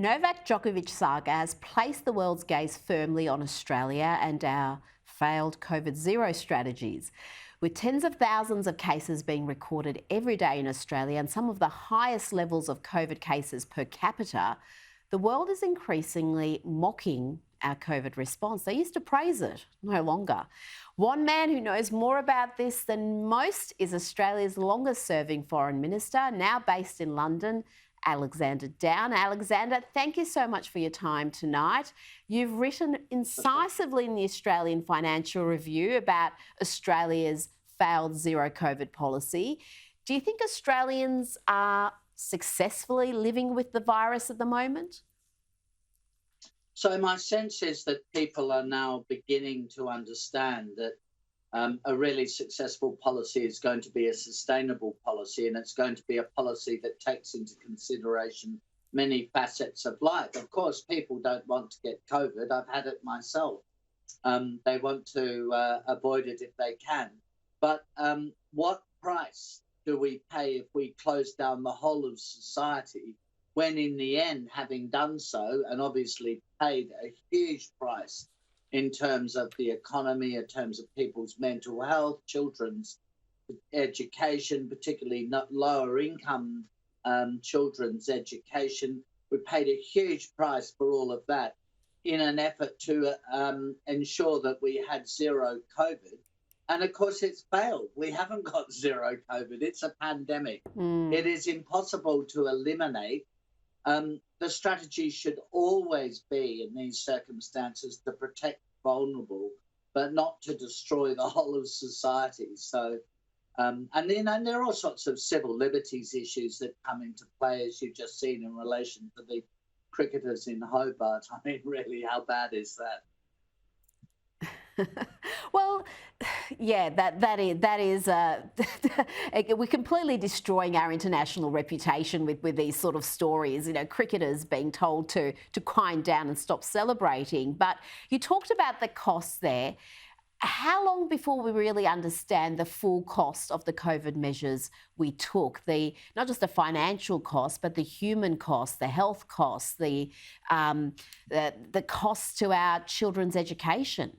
Novak Djokovic saga has placed the world's gaze firmly on Australia and our failed COVID zero strategies. With tens of thousands of cases being recorded every day in Australia and some of the highest levels of COVID cases per capita, the world is increasingly mocking our COVID response. They used to praise it, no longer. One man who knows more about this than most is Australia's longest serving foreign minister, now based in London, Alexander Down. Alexander, thank you so much for your time tonight. You've written incisively in the Australian Financial Review about Australia's failed zero COVID policy. Do you think Australians are successfully living with the virus at the moment? So my sense is that people are now beginning to understand that a really successful policy is going to be a sustainable policy, and it's going to be a policy that takes into consideration many facets of life. Of course, people don't want to get COVID. I've had it myself. They want to avoid it if they can. But what price do we pay if we close down the whole of society when in the end, having done so, and obviously paid a huge price in terms of the economy, in terms of people's mental health, children's education, particularly not lower income children's education. We paid a huge price for all of that in an effort to ensure that we had zero COVID. And of course, it's failed. We haven't got zero COVID. It's a pandemic. It is impossible to eliminate. The strategy should always be, in these circumstances, to protect vulnerable, but not to destroy the whole of society. So, and there are all sorts of civil liberties issues that come into play, as you've just seen in relation to the cricketers in Hobart. I mean, really, how bad is that? Well, yeah, that is we're completely destroying our international reputation with these sort of stories. You know, cricketers being told to quiet down and stop celebrating. But you talked about the costs there. How long before we really understand the full cost of the COVID measures we took? Not just the financial cost, but the human cost, the health costs, the costs to our children's education.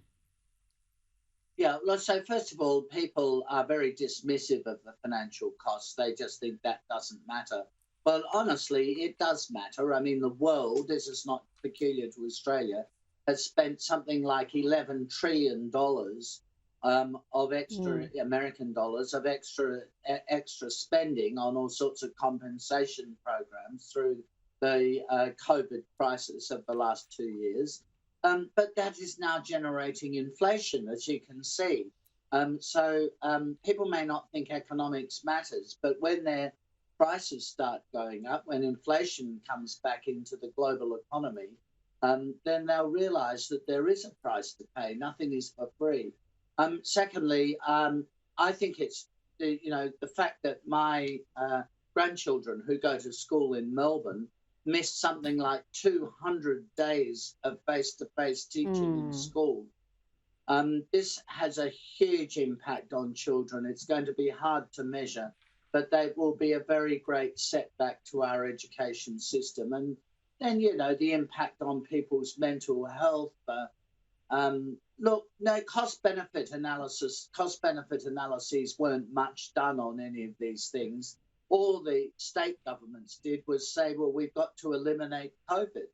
Yeah, let's say, first of all, people are very dismissive of the financial costs. They just think that doesn't matter. Well, honestly, it does matter. I mean, the world, this is not peculiar to Australia, has spent something like $11 trillion of extra American dollars, of extra spending on all sorts of compensation programs through the COVID crisis of the last 2 years. But that is now generating inflation, as you can see. So people may not think economics matters, but when their prices start going up, when inflation comes back into the global economy, then they'll realise that there is a price to pay. Nothing is for free. Secondly, I think it's the fact that my grandchildren who go to school in Melbourne missed something like 200 days of face-to-face teaching in school. This has a huge impact on children. It's going to be hard to measure, but they will be a very great setback to our education system. And then, the impact on people's mental health. Cost-benefit analyses weren't much done on any of these things. All the state governments did was say, well, we've got to eliminate COVID,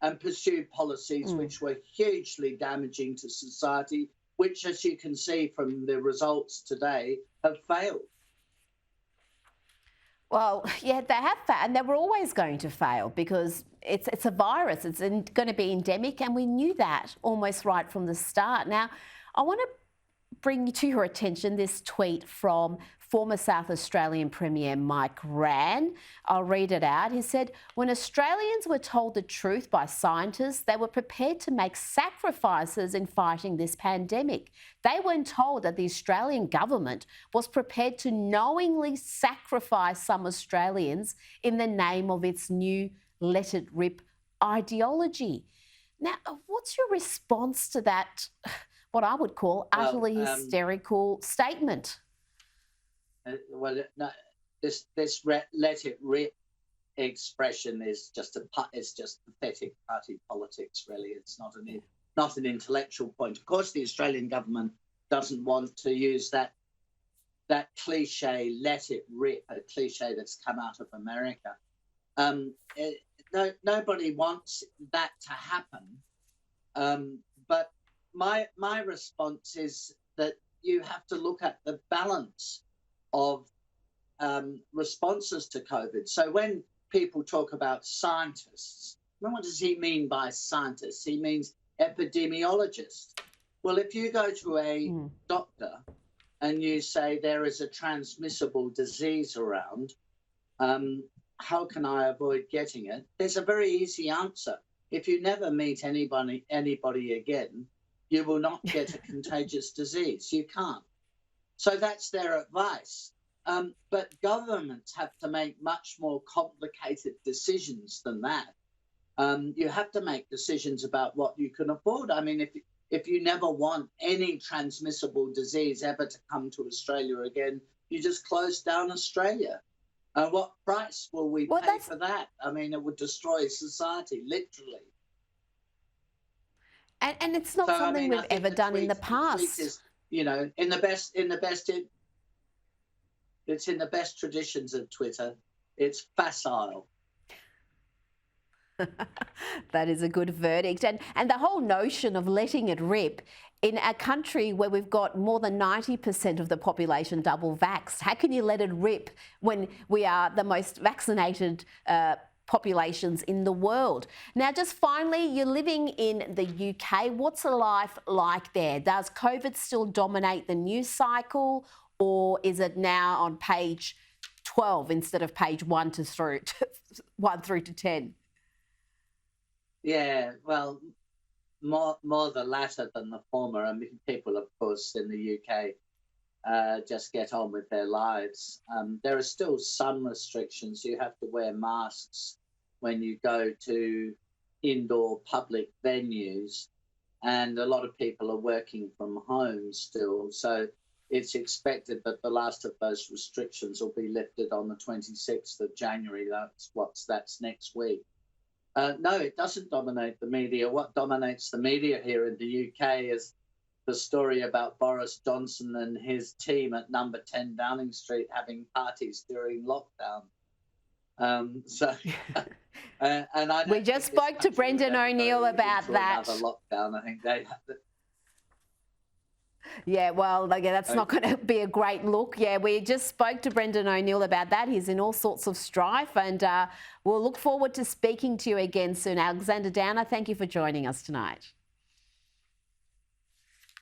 and pursue policies which were hugely damaging to society, which, as you can see from the results today, have failed. Well, yeah, they have failed, and they were always going to fail because it's a virus. It's going to be endemic, and we knew that almost right from the start. Now, I want to bring to your attention this tweet from former South Australian Premier Mike Rann. I'll read it out. He said, when Australians were told the truth by scientists, they were prepared to make sacrifices in fighting this pandemic. They weren't told that the Australian government was prepared to knowingly sacrifice some Australians in the name of its new let it rip ideology. Now, what's your response to that, what I would call utterly hysterical statement? This let it rip expression is it's just pathetic party politics, really. It's not an intellectual point. Of course, the Australian government doesn't want to use that cliche, let it rip, a cliche that's come out of America. Nobody wants that to happen. But my response is that you have to look at the balance of responses to COVID. So when people talk about scientists, what does he mean by scientists? He means epidemiologists. Well, if you go to a doctor and you say there is a transmissible disease around, how can I avoid getting it? There's a very easy answer. If you never meet anybody again, you will not get a contagious disease. You can't. So that's their advice. But governments have to make much more complicated decisions than that. You have to make decisions about what you can afford. I mean, if you never want any transmissible disease ever to come to Australia again, you just close down Australia. What price will we pay for that? I mean, it would destroy society, literally. And it's not something we've ever done in the past. Is, it's in the best traditions of Twitter. It's facile. That is a good verdict. And the whole notion of letting it rip in a country where we've got more than 90% of the population double vaxxed, how can you let it rip when we are the most vaccinated populations in the world? Now, just finally, you're living in the UK. What's life like there? Does COVID still dominate the news cycle, or is it now on page 12 instead of page 1 through to 10? Yeah, well, more the latter than the former. I mean, people, of course, in the UK just get on with their lives. There are still some restrictions. You have to wear masks when you go to indoor public venues, and a lot of people are working from home still. So it's expected that the last of those restrictions will be lifted on the 26th of January. That's next week. No, it doesn't dominate the media. What dominates the media here in the UK is the story about Boris Johnson and his team at number 10 Downing Street having parties during lockdown. We just spoke to Brendan O'Neill about that. Another lockdown, I think they have. Yeah, well, that's not going to be a great look. Yeah, we just spoke to Brendan O'Neill about that. He's in all sorts of strife, and we'll look forward to speaking to you again soon. Alexander Downer, thank you for joining us tonight.